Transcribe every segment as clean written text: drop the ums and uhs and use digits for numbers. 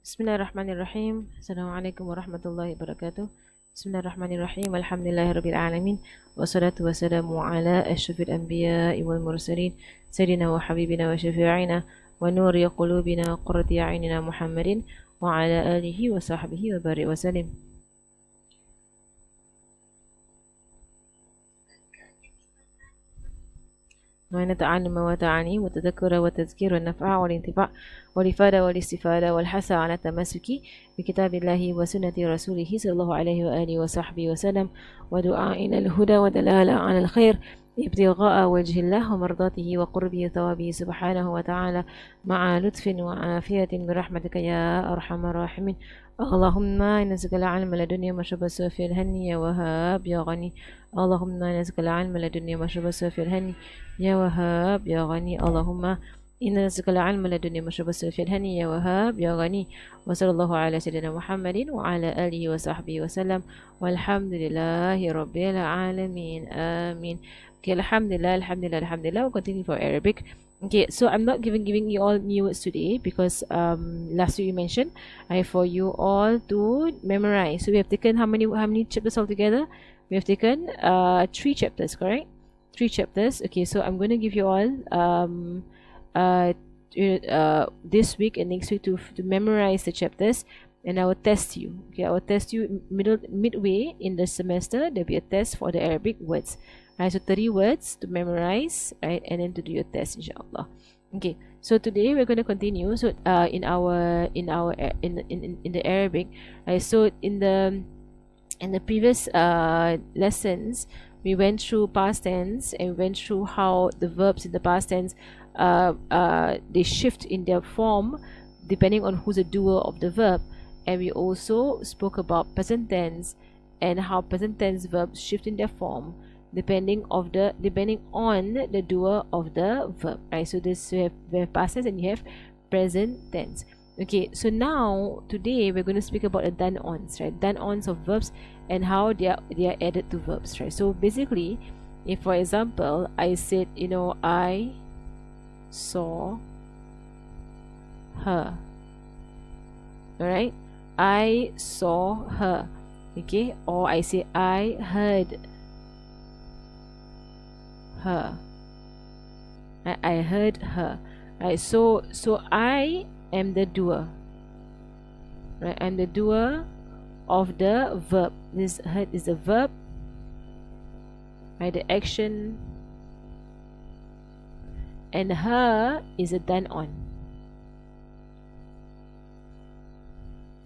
Bismillahirrahmanirrahim. Assalamualaikum warahmatullahi wabarakatuh. Bismillahirrahmanirrahim. Alhamdulillahirabbil alamin. Wassalatu wassalamu ala asyrafil anbiya'i wal mursalin sayyidina wa habibina wa syafi'ina wa nuri qulubina qurrati a'yunina Muhammadin wa ala alihi wa sahbihi wa barik wa salim. ونتعلم وتعني وتذكر وتذكير والنفع والانتفاع والإفادة والاستفادة والحث على التمسك بكتاب الله وسنة رسوله صلى الله عليه وآله وصحبه وسلم ودعاء إلى الهدى ودلالة على الخير ابتغاء وجه الله ومرضاته وقربه وثوابه سبحانه وتعالى مع لطف وعافية برحمتك يا أرحم الراحمين. اللهم نسألك العلم لدنيا مشرب السوفي الهني يا وهاب يا غني. اللهم نسألك العلم لدنيا مشرب السوفي الهني يا وهاب يا غني. اللهم إنا نسألك العلم لدنيا مشرب السوفي الهني يا وهاب يا غني. وصلى الله على سيدنا محمد وعلى آله وصحبه وسلم والحمد لله رب العالمين. آمين. Okay, Alhamdulillah, Alhamdulillah, Alhamdulillah. We'll continue for Arabic. Okay, so I'm not giving you all new words today because last week you mentioned for you all to memorize. So we have taken how many chapters altogether? We have taken 3 chapters, correct? 3 chapters. Okay, so I'm going to give you all this week and next week to memorize the chapters, and I will test you. Okay, I will test you midway in the semester. There'll be a test for the Arabic words. Right, so 30 words to memorize, right, and then to do your test, inshallah. Okay, so today we're going to continue. So in the Arabic, right? So in the previous lessons, we went through past tense and we went through how the verbs in the past tense they shift in their form depending on who's the doer of the verb, and we also spoke about present tense and how present tense verbs shift in their form depending on the doer of the verb, right? So this we have past tense and you have present tense. Okay, so now today we're going to speak about the done-ons, right? Done-ons of verbs and how they are added to verbs, right? So basically, if for example I said, I saw her, all right? I saw her, okay? Or I say I heard her. I heard her. Right. So I am the doer. Right. I'm the doer of the verb. This heard is the verb. Right. The action. And her is a done on.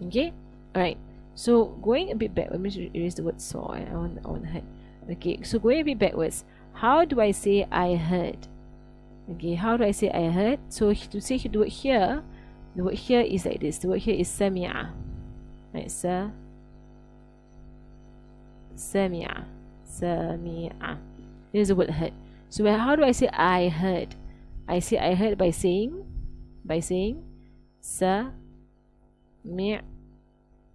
Okay. Alright. So going a bit back. Let me erase the word saw. I want heard. Okay. So going a bit backwards. How do I say I heard? Okay, how do I say I heard? So to say the word here is like this. The word here is sami'a. Right, sami'a. Sami'a. This is the word heard. So how do I say I heard? I say I heard by saying sami'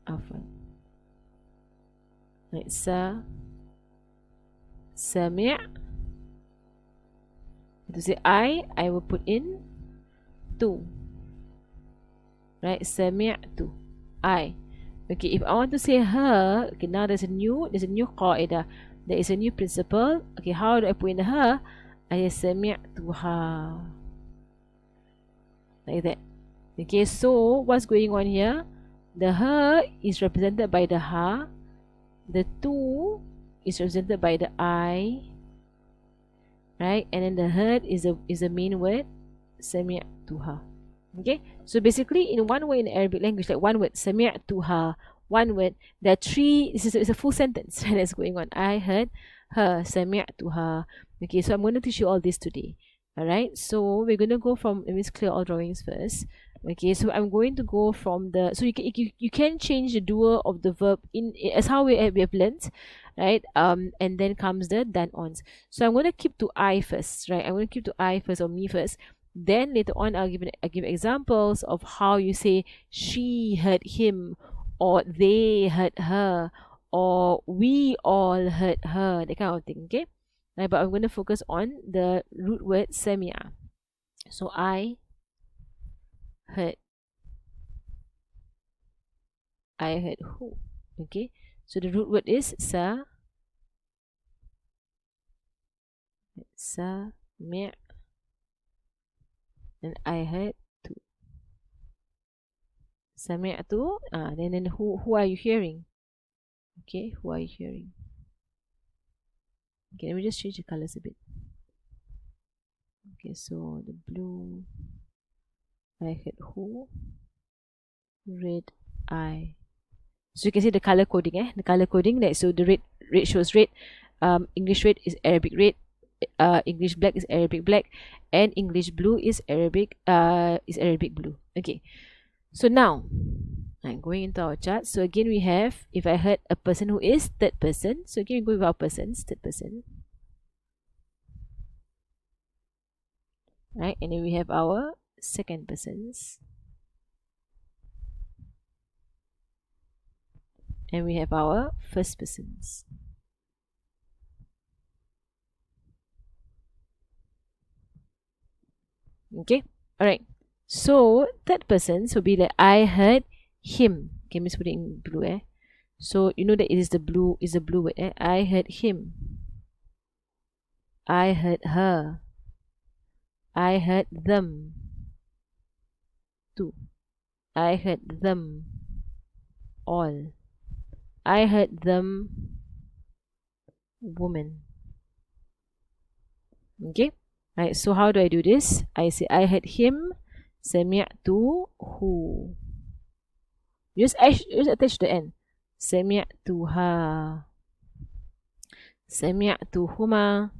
afwan. Right, sami' to say I will put in tu. Right, sami'tu. I. Okay, if I want to say her, okay, now there's a new qaida. There is a new principle. Okay, how do I put in her? I sami'tuha. Like that. Okay, so what's going on here? The her is represented by the ha. The tu is represented by the I. Right, and then the heard is the main word, sami'tuha. Okay, so basically in one word in Arabic language, like one word, sami'tuha, one word, there are 3. This is a full sentence that's going on. I heard her, sami'tuha. Okay, so I'm going to teach you all this today. Alright, so we're going to go from, let me clear all drawings first. Okay, so I'm going to go from the, so you can change the doer of the verb in as how we have learned, right? And then comes the done-ons. So I'm going to keep to I first, right? I'm going to keep to I first or me first. Then later on I'll give examples of how you say she heard him, or they heard her, or we all heard her, that kind of thing. Okay, right, but I'm going to focus on the root word sami'a. So I heard I heard who. Okay, so the root word is sami', and I heard tu. Sami'tu, then who are you hearing? Okay, who are you hearing? Okay, let me just change the colors a bit. Okay, so the blue, I heard who, red, I. So you can see the color coding, the color coding. Like, so the red shows red, English red is Arabic red, English black is Arabic black, and English blue is Arabic blue. Okay, so now I'm going into our chart. So again, we have, if I heard a person who is third person, so again we go with our persons, third person, right? And then we have our second persons, and we have our first persons. Okay, all right. So third persons will be like I heard him. Okay, let's put it in blue. So you know that it is the blue word. I heard him. I heard her. I heard them. Two. I heard them all. I heard them woman. Okay. Right. So how do I do this? I say I heard him. Sami'tu who. Just attach the end. Sami'tuha. Sami'tuhuma.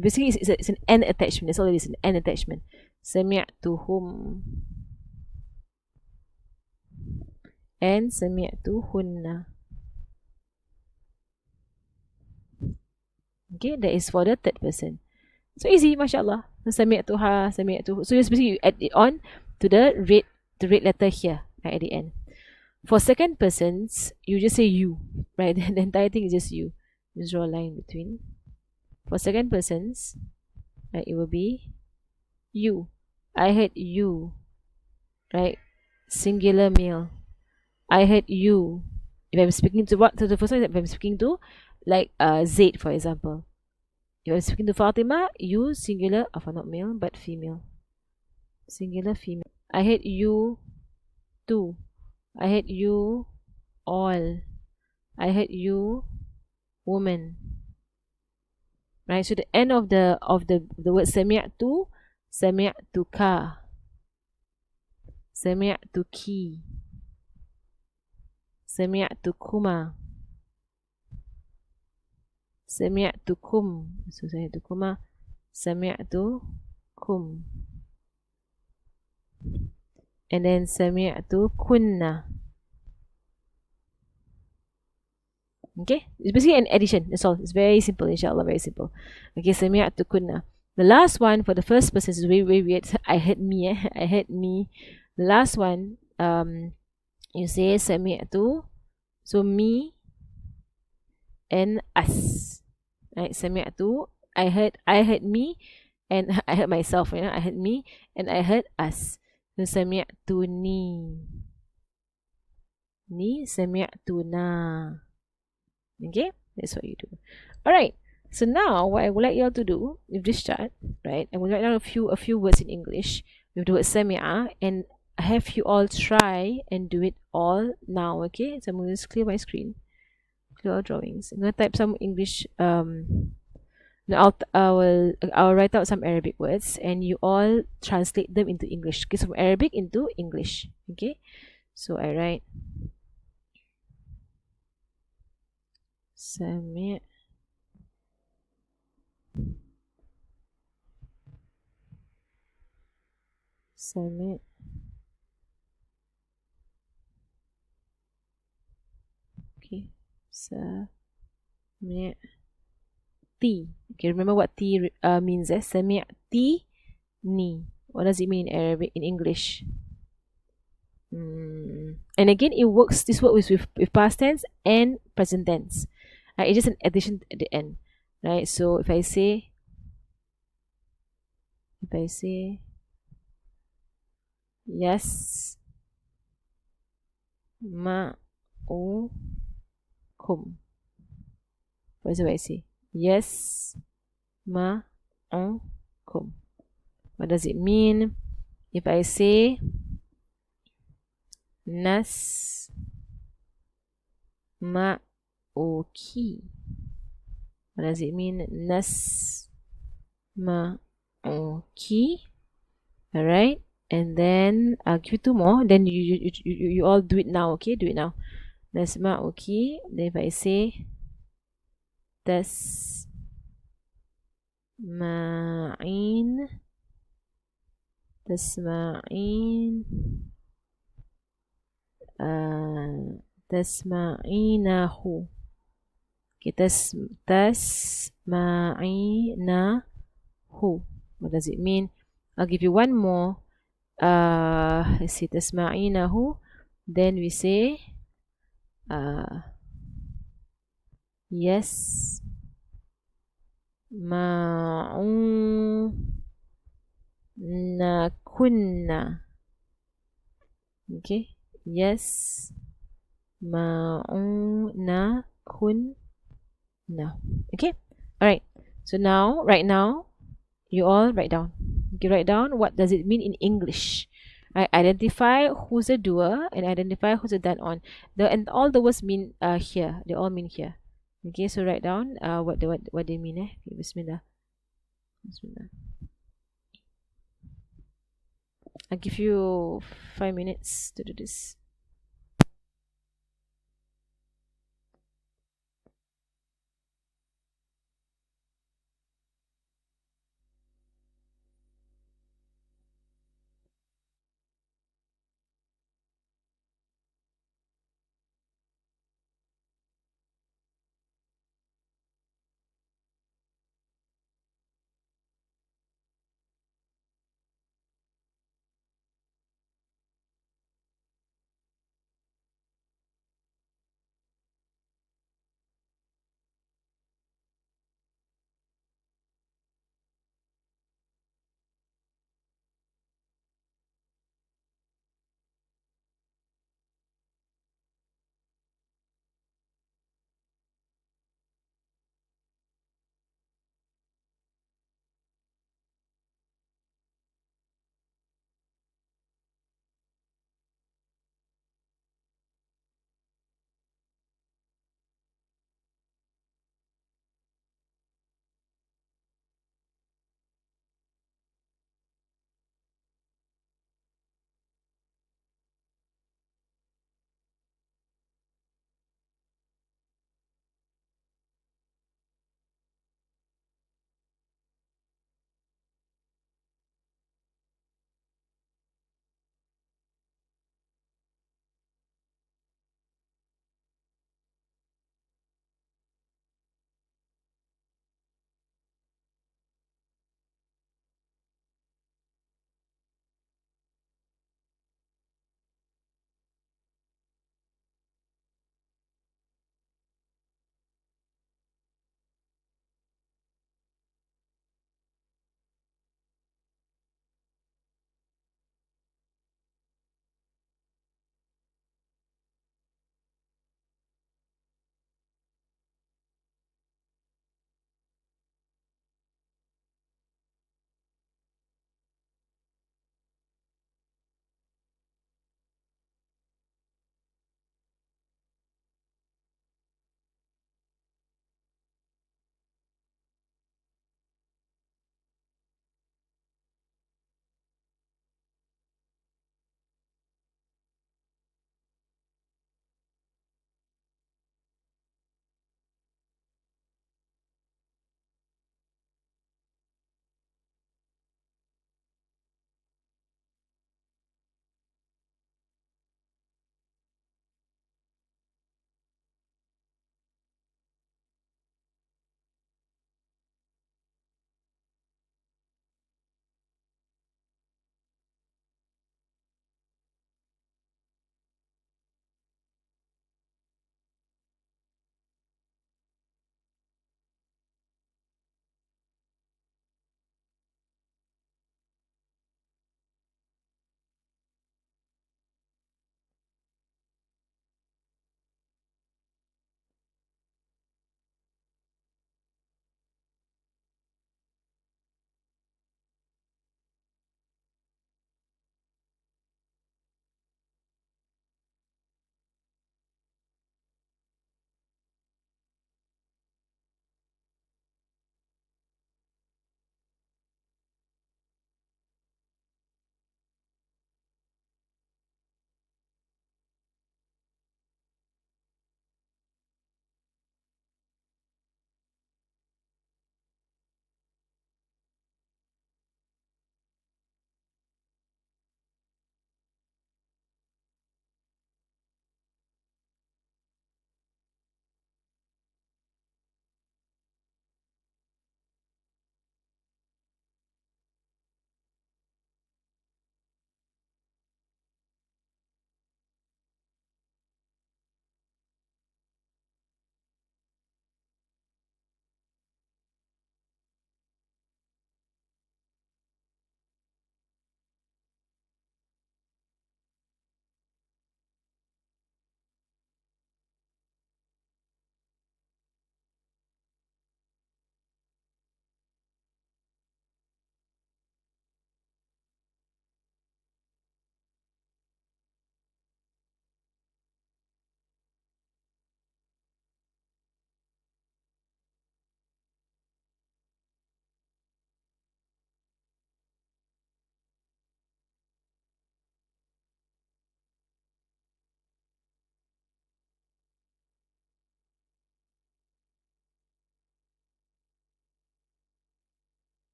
Basically it's an an attachment. That's all it is, an an attachment. Sami'tuhum and sami'tuhunna. Okay, that is for the third person. So easy, mashallah. Sami'tuha, sami'tuhu. So just basically you add it on to the red letter here, right, at the end. For second persons, you just say you, right? The entire thing is just you. Just draw a line between. For second persons, right, it will be you. I heard you, right? Singular male. I heard you. If I'm speaking to what? To the first one, if I'm speaking to, like Zaid, for example. If I'm speaking to Fatima, you singular, not male, but female. Singular female. I heard you too. I heard you all. I heard you woman. Right, so the end of the word sami'tu, sami'tuka, sami'tuki, sami'tukuma, sami'tukum, so sami'tukuma, sami'tukum, and then sami'tukunna. Okay, it's basically an addition. That's all. It's very simple, inshallah, very simple. Okay, sami'tukunna. The last one for the first person is very, very weird. I heard me, I heard me. The last one, you say sami'tu, so me and us. Right, sami'tu, I heard me, and I heard myself. I heard me, and I heard us. So sami'tuni, ni sami'tuna. Okay, that's what you do. All right. So now, what I would like you all to do with this chart, right? I will write down a few words in English with the word sami'a, and have you all try and do it all now. Okay, so I'm going to just clear my screen, clear all drawings. I'm going to type some English. I'll write out some Arabic words, and you all translate them into English. Okay, so from Arabic into English. Okay, so I write Sami' okay, Sami'ti. Okay, remember what T means, Sami'ti ni. What does it mean in Arabic, in English? And again, this works with past tense and present tense. Right? It's just an addition at the end. Right? So if I say يسمعكم. What is it I say? يسمعكم. What does it mean? If I say nasma'uki, what does it mean? Nasma'uki. Alright, and then I'll give you two more. Then you all do it now. Okay, do it now. Nasma'uki. Then if I say tasma'in, tasma'in, tasma'inahu. Okay, tasma'inahu. What does it mean? I'll give you one more. Let's see, tasma'inahu. Then we say yes ma'unna. Okay, yes ma'unna kunna. Okay, all right. So now, right now, you all write down. Okay, write down what does it mean in English. I identify who's a doer and identify who's a done on. And all the words mean here. They all mean here. Okay, so write down what they mean. Okay, Bismillah. Bismillah. I'll give you 5 minutes to do this.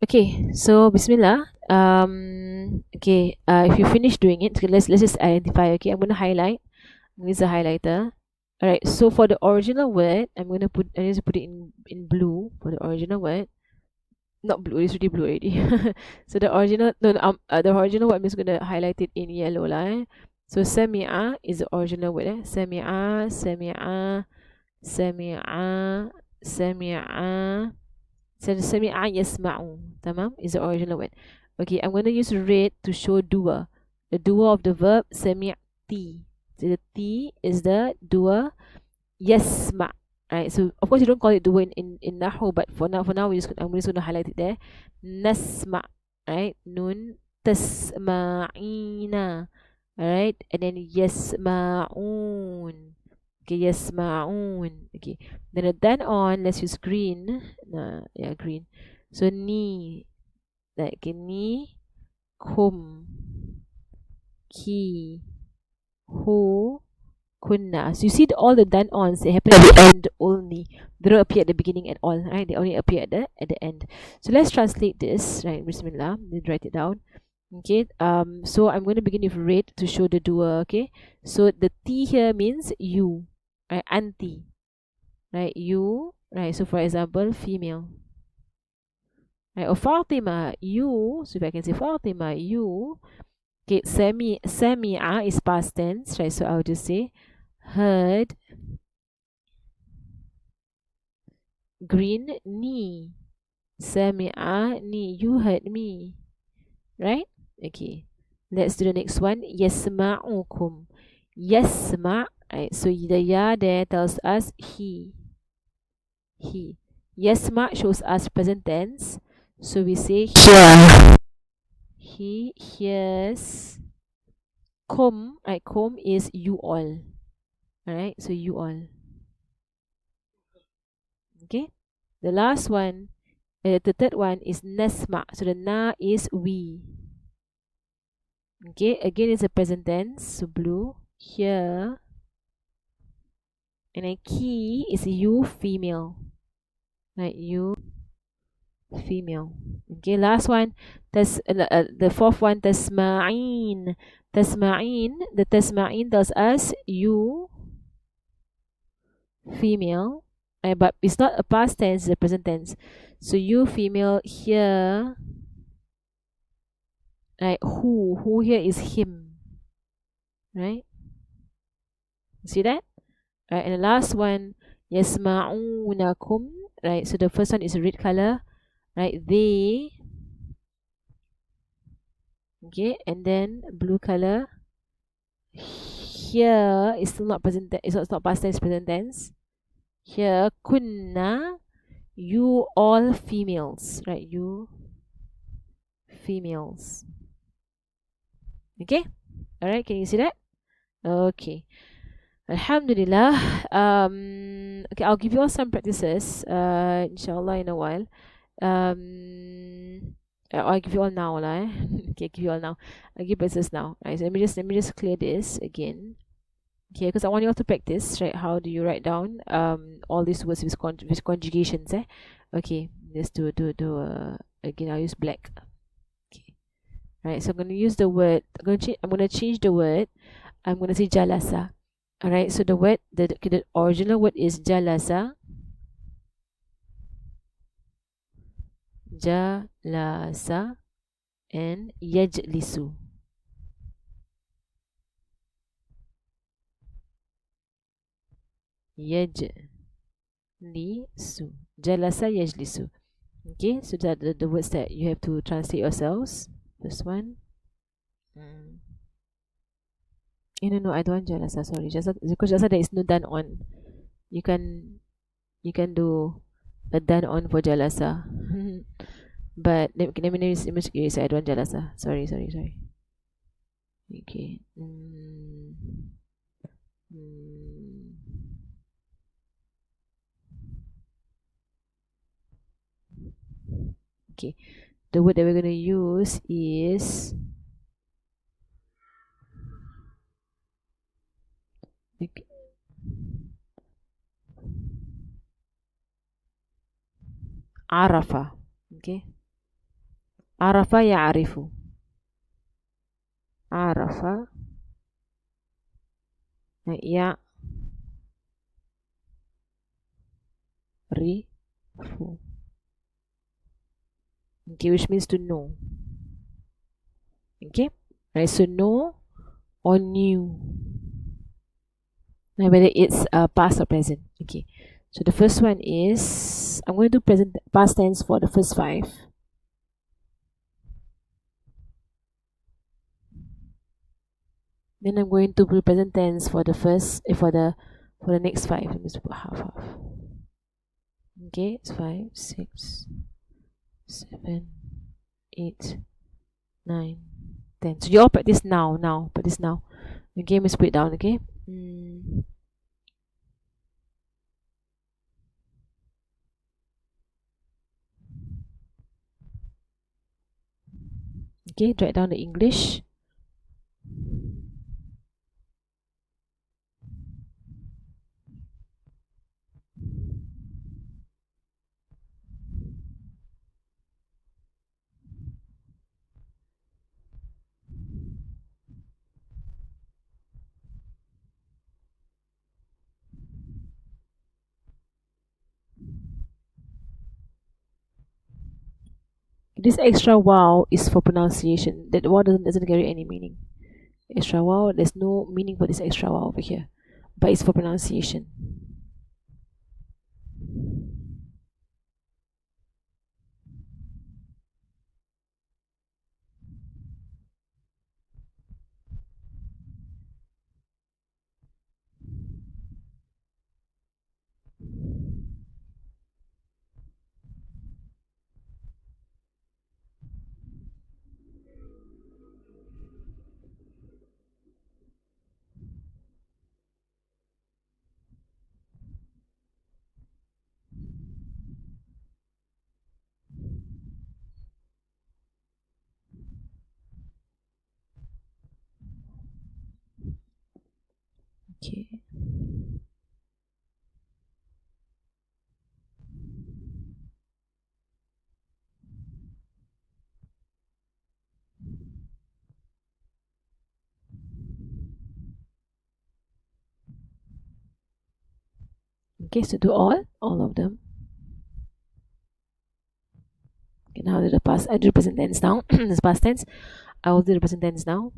Okay, so Bismillah. Okay, if you finish doing it, okay, let's just identify. Okay, I'm gonna highlight. Use a highlighter. All right. So for the original word, I need to put it in blue for the original word. Not blue. It's already blue already. So the original no, no the original word I'm just gonna highlight it in yellow lah. So sami'a is the original word. Sami'a, sami'a, sami'a, sami'a. So sami'a yasma'u. Tamam is the original word. Okay, I'm gonna use red to show dua. The dua of the verb sami'ti. So the T is the dua yasma. Right, so of course you don't call it dua in Nahu, but for now I'm just gonna highlight it there. Nasma, right? Nun tasma'ina. Alright, and then yasma'un. Okay, yasma'un. Okay. Then on, let's use green. Yeah, green. So ni, like ni, kum, ki, hu, kunna. So you see all the done ons, they happen at the end only. They don't appear at the beginning at all, right? They only appear at the end. So let's translate this, right? Bismillah. Then write it down. Okay. So I'm going to begin with red to show the doer. Okay. So the T here means you, right? Anti, right? You, right? So for example, female. Right? Or Fatima, you. So if I can say Fatima, you. Okay. Sami'a is past tense, right? So I'll just say heard. Green ni. Sami'a ni. You heard me. Right? Okay. Let's do the next one. Yasma'ukum. Yasma'. Right. So the ya there tells us he. He. Yasma' shows us present tense. So we say hear. He hears. Kum. Right. Kum is you all. Alright. So you all. Okay. The last one. The third one is nasma. So the na is we. Okay, again it's a present tense, so blue. Here. And then ki is you female. Right, you female. Okay, last one. The fourth one, tasma'in. Tasma'in. The tasma'in tells us you female. But it's not a past tense, it's a present tense. So you female here. Right, who here is him. Right? See that? Right, and the last one, yasma'unakum. Right, so the first one is a red color. Right, they. Okay, and then blue color. Here is still not present. It's not past tense, present tense. Here, kunna. You all females. Right, you females. Okay, all right. Can you see that? Okay. Alhamdulillah. Okay, I'll give you all some practices. Inshallah, in a while. I'll give you all now, lah. Okay, give you all now. I'll give practices now. Right. So let me just clear this again. Okay, because I want you all to practice. Right. How do you write down all these words with conjugations? Okay. Let's do again. I'll use black. Okay. Right. So I'm gonna use the word. I'm gonna change the word. I'm gonna say jalasa. Alright, so the word, the original word is jalasa. Jalasa and yajlisu. Yajlisu. Jalasa yajlisu. Okay, so that the words that you have to translate yourselves. First one. No, I don't want jalasa, sorry. Because jalasa there is no done on. You can do a done on for jalasa. But let me say I don't want jalasa. Sorry. Okay. Okay. The word that we're going to use is Arafa. Okay. عرف يعرف. عرف يعرف. Okay, which means to know. Okay, right, so know or knew. Now whether it's past or present. Okay, so the first one is, I'm going to do present past tense for the first 5. Then I'm going to do present tense for the first for the next 5. Let me just put half. Okay, it's 5, 6, 7, 8, 9, 10. So you all practice now. Practice now. Okay, let's put it down. Okay. Okay, write down the English. This extra wow is for pronunciation. That wow doesn't carry any meaning. Extra wow, there's no meaning for this extra wow over here, but it's for pronunciation. Okay. Okay, so do all of them. Okay, now do the past. I do the present tense now. This past tense. I will do the present tense now.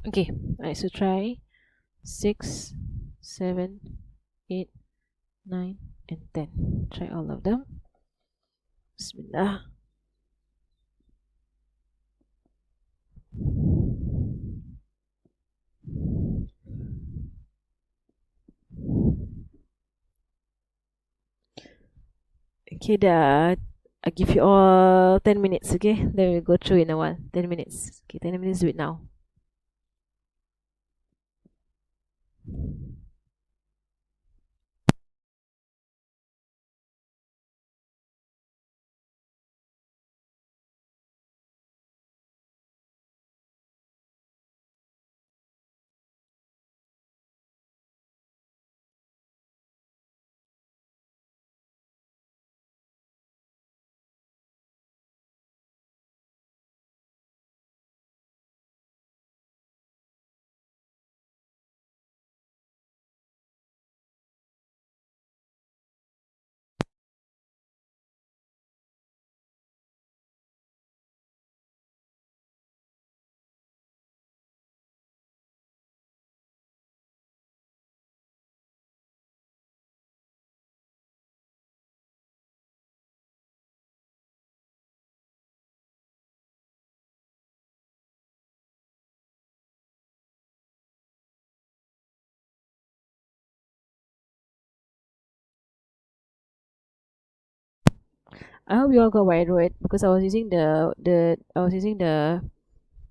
Okay, alright, so try 6, 7, 8, 9, and 10. Try all of them. Bismillah. Okay, dah. I give you all 10 minutes, okay? Then we'll go through in a while. 10 minutes. Okay, 10 minutes, do it now. I hope you all got what I wrote because I was using the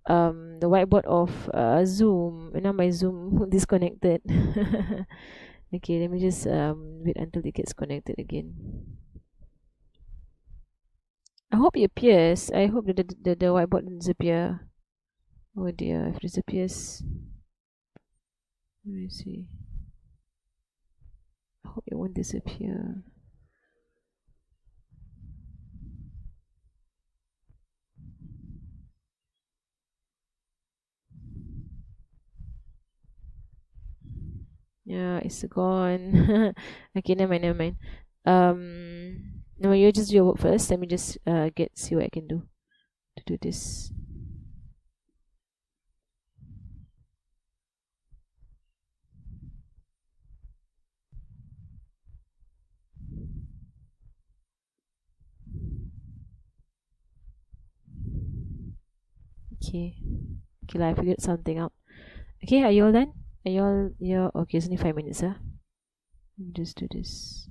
whiteboard of Zoom, and now my Zoom disconnected. Okay, let me just wait until it gets connected again. I hope it appears. I hope the whiteboard didn't disappear. Oh dear, if it disappears, let me see. I hope it won't disappear. Yeah, it's gone. Okay, never mind. No, you just do your work first. Let me just see what I can do to do this. Okay. Okay, I figured something out. Okay, are you all done? Are you all okay, it's only 5 minutes, huh? Let me just do this.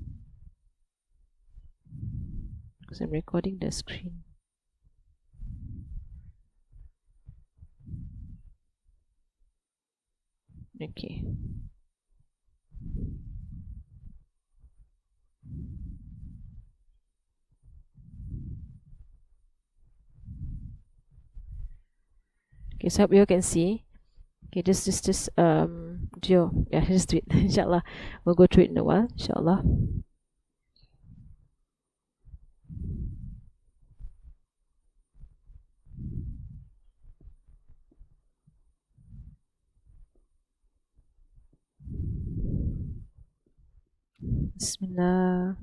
Because I'm recording the screen. Okay. Okay, so I hope you all can see. Okay, just Geo. Yeah, just do it. Inshallah. We'll go through it in a while, inshallah. Bismillah.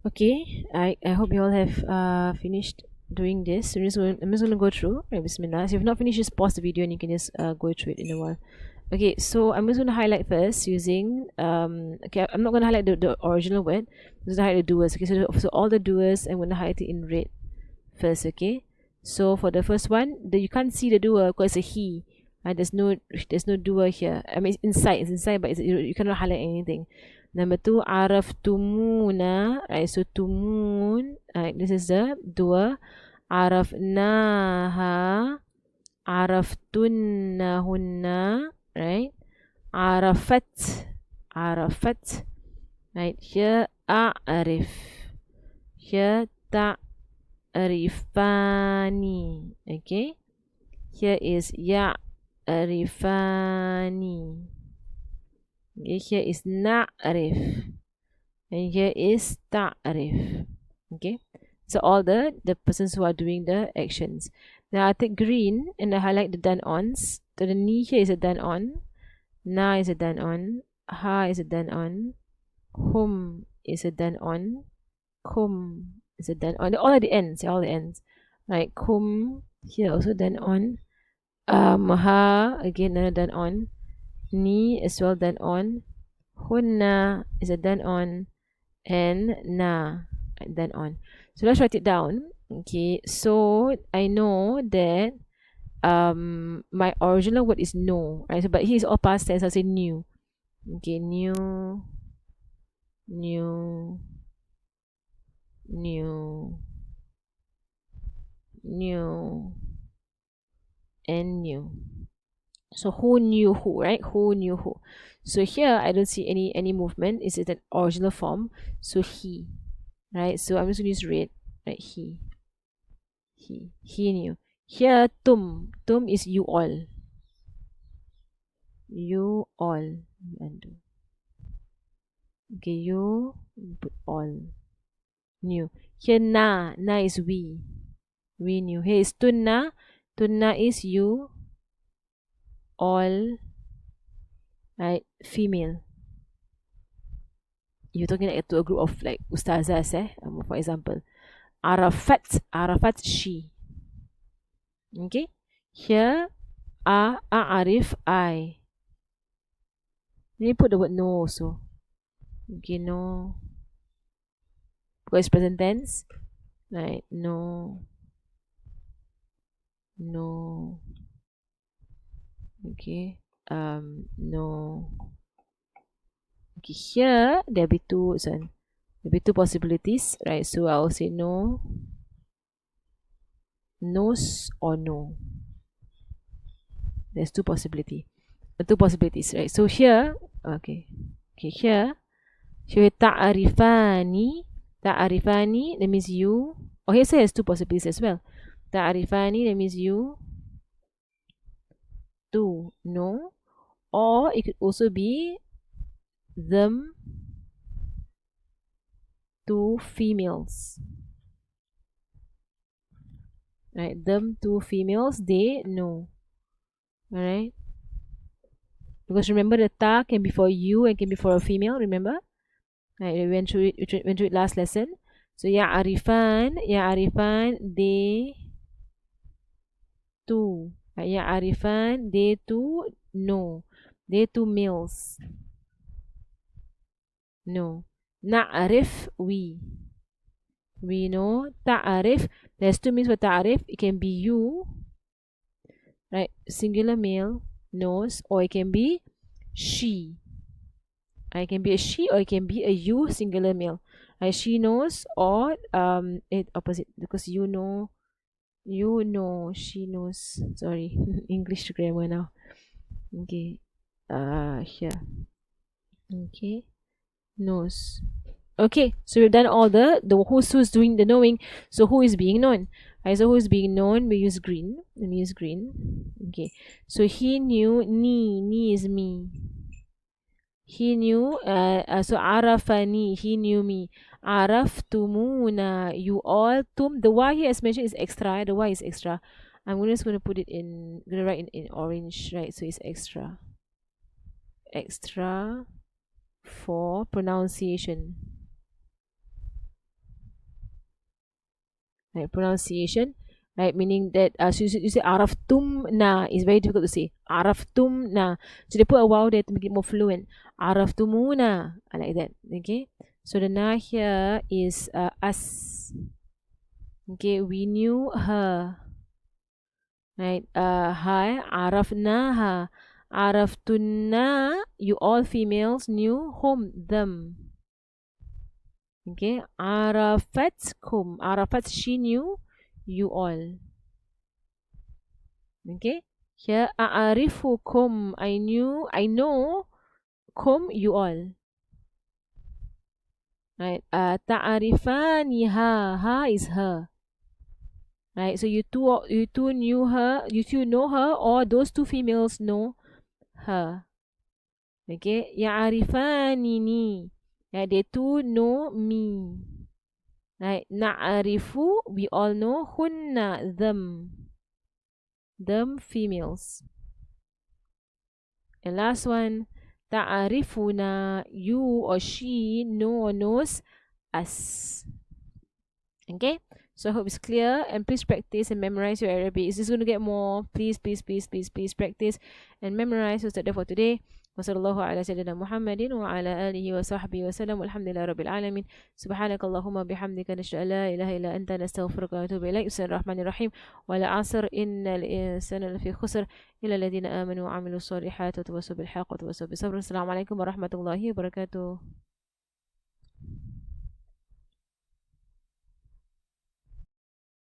Okay, I hope you all have finished doing this. So I'm just gonna go through. Right, Bismillah. So if you've not finished, just pause the video and you can just go through it in a while. Okay, so I'm just gonna highlight first using okay, I'm not gonna highlight the original word. I'm just gonna highlight the doers. Okay, so all the doers I'm gonna highlight it in red first. Okay, so for the first one, you can't see the doer because it's a he. There's no doer here. I mean it's inside, but you cannot highlight anything. Number two, araftumuna. Right, so tumun. Right, this is the doer. Arafnaha. Araftunnahunna. Right. Arafat. Arafat. Right, here a'rif. Here ta'rifani. Okay. Here is ya'rifani. Okay, here is na'rif. And here is ta'rif. Okay. So all the persons who are doing the actions. Now I take green and I highlight the done ons. So the ni here is a done on. Na is a done on. Ha is a done on. Hum is a done on. Kum is a done on. All at the ends. All the ends. Right. Kum here also done on. Ha again another done on. Ni as well done on. Hunna is a done on. And na done on. So let's write it down. Okay, so I know that my original word is no, right? So, but here is all past tense. I'll say new. Okay, new, new, new, new, and new. So who knew who, right? Who knew who? So here I don't see any movement. Is it an original form? So he, right? So I'm just gonna use red, right? He knew. Here tum is you all. You all. Undo. Okay, you put all. Knew. Here na is we. We knew. Here is tunna is you all, right? Female. You're talking like to a group of like ustazas, for example. Arafat she. Okay, here Arif I. Let me put the word no also. Okay, no, because it's present tense, right? No. Okay, no. Okay, here there'll be two possibilities, right? So I'll say no, nose, or no. There's two possibilities, right? So here, okay, here ta'arifani, that means you. Oh, here says two possibilities as well. Ta'arifani, that means you do know, or it could also be them two females, right? Them two females, they know. Alright, because remember the ta can be for you and can be for a female, remember? Right, we went through it last lesson. So ya'arifan, they two. Ya'arifan, they two know. They two males. No. Na'arif, we know. Ta'arif, there's two means for ta'arif. It can be you, right? Singular male knows, or it can be she. It can be a she, or it can be a you, singular male. She knows, or it opposite, because you know, she knows. Sorry, English grammar now. Okay, here. Okay, knows. Okay, so we've done all the who's doing the knowing. So who is being known? So who is being known? We use green. Let me use green. Okay, so he knew. Ni is me. He knew. So arafani, he knew me. Araftumuna, you all. Tum, the y here as mentioned is extra. The y is extra. I'm just going to put it in. Going to write in orange, right? So it's extra. Extra for pronunciation. right? Pronunciation, right? Meaning that so you say araftumna is very difficult to say. Araftumna. So they put a wow there to make it more fluent. Araftumuna, like that. Okay. So the na here is us. Okay, we knew her. Right? Hi, arafnaha. Araftunna, you all females knew whom, them. Okay, arafatkum. Arafat, she knew you all. Okay, here a'arifukum, I know kum, you all. Right? Ta'arifaniha, ha is her. Right? So you two knew her, you two know her, or those two females know her. Okay, ya'arifanini. Yeah, they two know me. Right? Na'arifu, we all know hunna, them females. And last one, ta'arifuna, you or she know or knows us. Okay, so I hope it's clear, and please practice and memorize your Arabic. It's just going to get more. Please practice and memorize. So that's it for today. وصلى الله على سيدنا محمد وعلى آله وصحبه وسلم والحمد لله رب العالمين. سبحانك اللهم بحمدك نشهد أن لا إله إلا أنت نستغفرك ونتوب إليك. بسم الله الرحمن الرحيم. والعصر إن الإنسان لفي خسر إلا الذين آمنوا وعملوا الصالحات وتواصوا بالحق وتواصوا بالصبر. السلام عليكم ورحمة الله وبركاته.